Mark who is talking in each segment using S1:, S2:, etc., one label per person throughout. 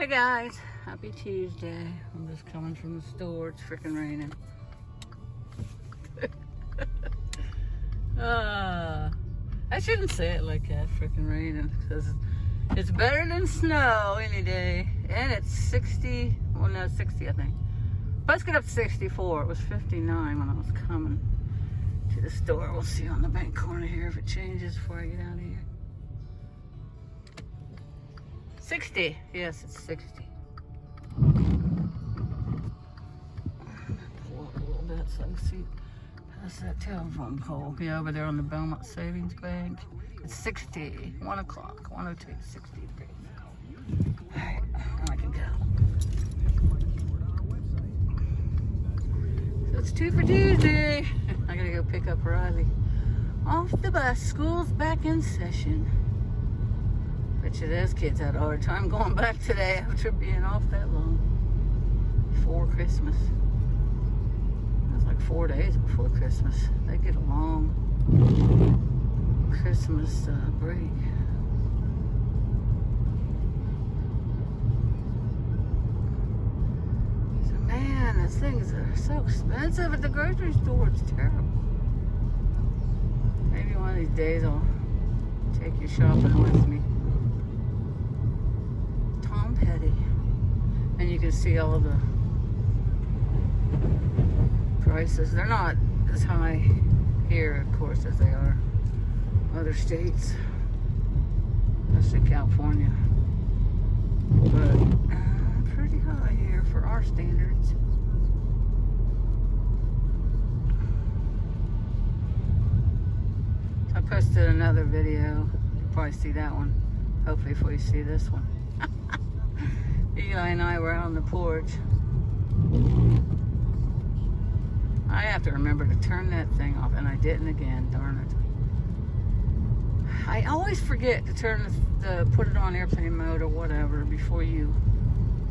S1: Hey guys, happy Tuesday. I'm just coming from the store. It's freaking raining. I shouldn't say it like that, freaking raining, because it's better than snow any day. And it's 60, well no, 60 I think. Let's get up to 64. It was 59 when I was coming to the store. We'll see on the bank corner here if it changes before I get out of here. 60. Yes, it's 60. Walk a little bit so I can see past that telephone pole. Yeah, over there on the Belmont Savings Bank. It's 60. 1 o'clock. 102. 60 degrees. Alright, I can go. So it's 2 for Tuesday. I gotta go pick up Riley off the bus. School's back in session. Bet you those kids had a hard time going back today after being off that long. Before Christmas. It was like 4 days before Christmas. They get a long Christmas break. So man, those things are so expensive at the grocery store. It's terrible. Maybe one of these days I'll take you shopping with me. Petty, and you can see all of the prices. They're not as high here, of course, as they are other states, especially California, but pretty high here for our standards. So I posted another video. You'll probably see that one, hopefully, before you see this one. Eli and I were out on the porch. I have to remember to turn that thing off, and I didn't again, darn it. I always forget to put it on airplane mode or whatever before you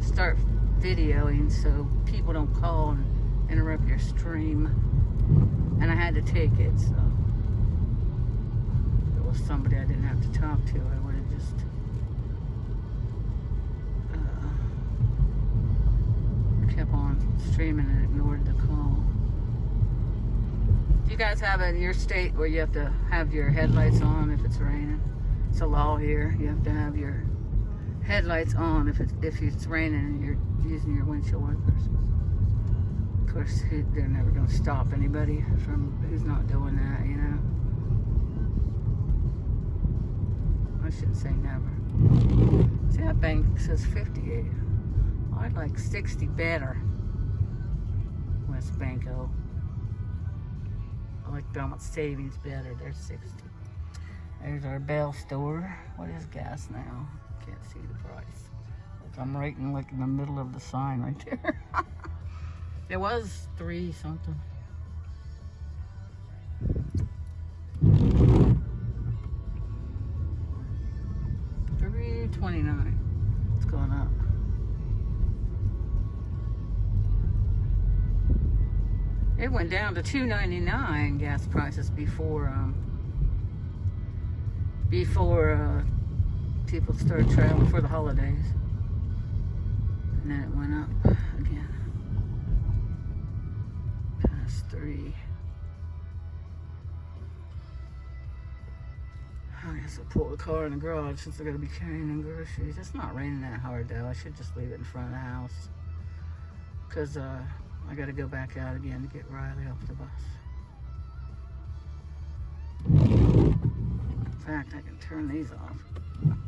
S1: start videoing so people don't call and interrupt your stream. And I had to take it, so if it was somebody I didn't have to talk to, I would have just kept on streaming and ignored the call. Do you guys have it in your state where you have to have your headlights on if it's raining? It's a law here. You have to have your headlights on if it's raining and you're using your windshield wipers. Of course, they're never going to stop anybody from who's not doing that, you know. I shouldn't say never. See, that bank says 58. I'd like 60 better. West Banco. I like Belmont Savings better. They're 60. There's our Bell store. What is gas now? Can't see the price. Look, I'm right in like in the middle of the sign right there. It was 3 something. $3.29. It's going up. It went down to $2.99 gas prices before people started traveling for the holidays, and then it went up again. Past 3. I guess I'll pull the car in the garage since I gotta be carrying in groceries. It's not raining that hard though. I should just leave it in front of the house because I gotta go back out again to get Riley off the bus. In fact, I can turn these off.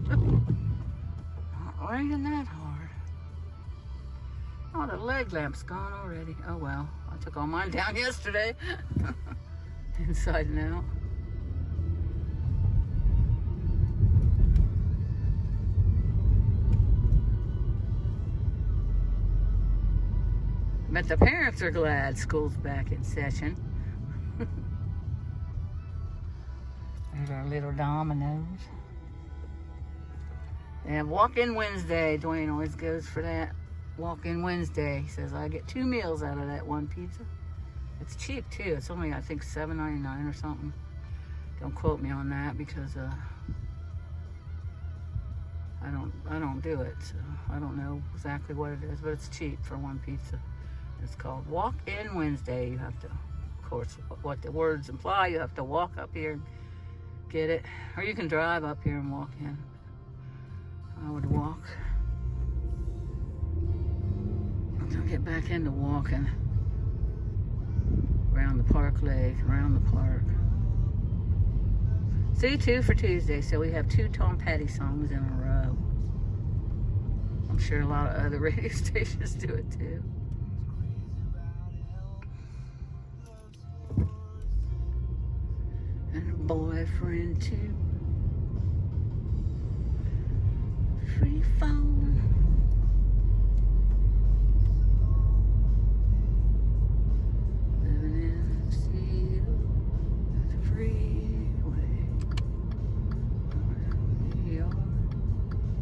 S1: Not raining that hard. Oh, the leg lamp's gone already. Oh well, I took all mine down yesterday. Inside and out. But the parents are glad school's back in session. There's our little Domino's. They have Walk-In Wednesday. Dwayne always goes for that. Walk-In Wednesday. He says, I get 2 meals out of that one pizza. It's cheap too. It's only, I think, $7.99 or something. Don't quote me on that because I don't do it, so I don't know exactly what it is, but it's cheap for one pizza. It's called Walk-In Wednesday. You have to, of course, what the words imply, you have to walk up here and get it, or you can drive up here and walk in. I would walk. I'll get back into walking around the park lake, around the park. See, 2 for Tuesday, so we have 2 Tom Petty songs in a row. I'm sure a lot of other radio stations do it too. And a boyfriend too. Free phone. Living in the city, the freeway. We are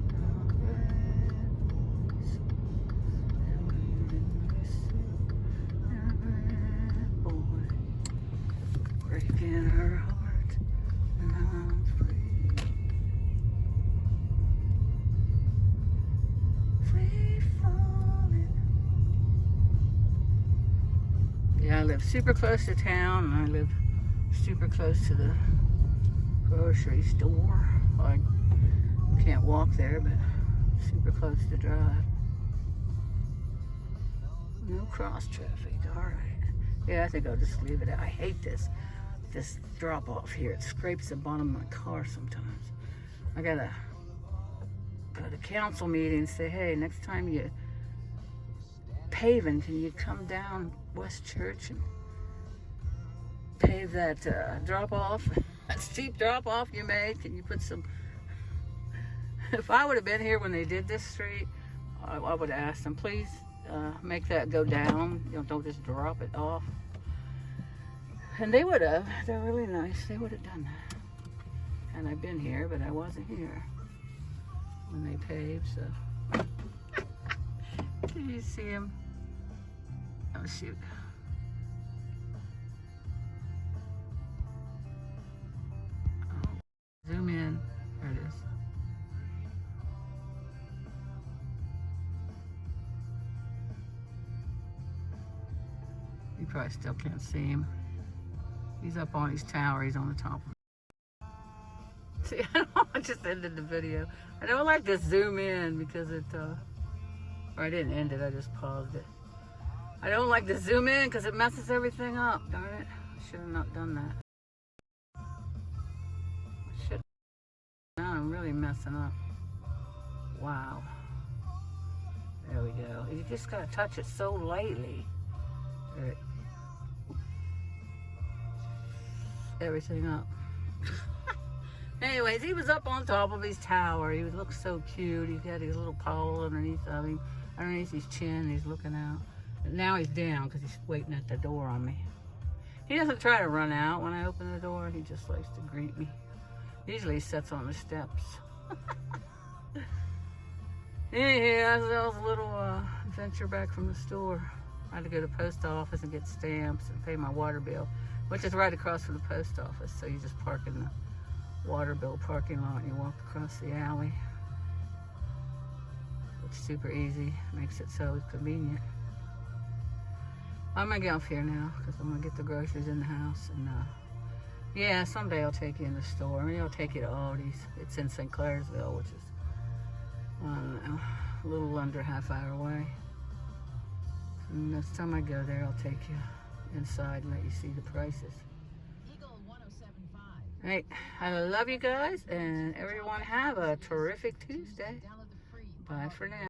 S1: progress. And we're in the city, and boy, breaking her heart, and I'm free. Yeah, I live super close to town, and I live super close to the grocery store. Well, I can't walk there, but super close to drive. No cross traffic, all right. Yeah, I think I'll just leave it. I hate this drop off here. It scrapes the bottom of my car sometimes. I gotta go to council meeting and say, hey, next time you paving, can you come down West Church and pave that drop off, that steep drop off you made? Can you put some, if I would have been here when they did this street, I would have asked them, please make that go down, you know, don't just drop it off. And they would have. They're really nice. They would have done that. And I've been here, but I wasn't here when they paved, so. Can you see him? Oh, shoot. Oh, zoom in. There it is. You probably still can't see him. He's up on his tower. He's on the top of it. See, I just ended the video. I don't like to zoom in because it, or I didn't end it, I just paused it. I don't like to zoom in because it messes everything up, darn it. I should have not done that. I should. Now I'm really messing up. Wow. There we go. You just gotta touch it so lightly. Everything up. Anyways, he was up on top of his tower. He looked so cute. He had his little pole underneath of him, underneath his chin. He's looking out. And now he's down because he's waiting at the door on me. He doesn't try to run out when I open the door. He just likes to greet me. Usually he sits on the steps. Anyhow, that was a little adventure back from the store. I had to go to the post office and get stamps and pay my water bill, which is right across from the post office. So you just park in the water bill parking lot and you walk across the alley. It's super easy, makes it so convenient. I'm gonna get off here now because I'm gonna get the groceries in the house, and yeah, someday I'll take you in the store. Maybe I'll take you to Aldi's. It's in St. Clairsville, which is, I don't know, a little under a half hour away. And next time I go there, I'll take you inside and let you see the prices. Hey, I love you guys, and everyone have a terrific Tuesday. Bye for now.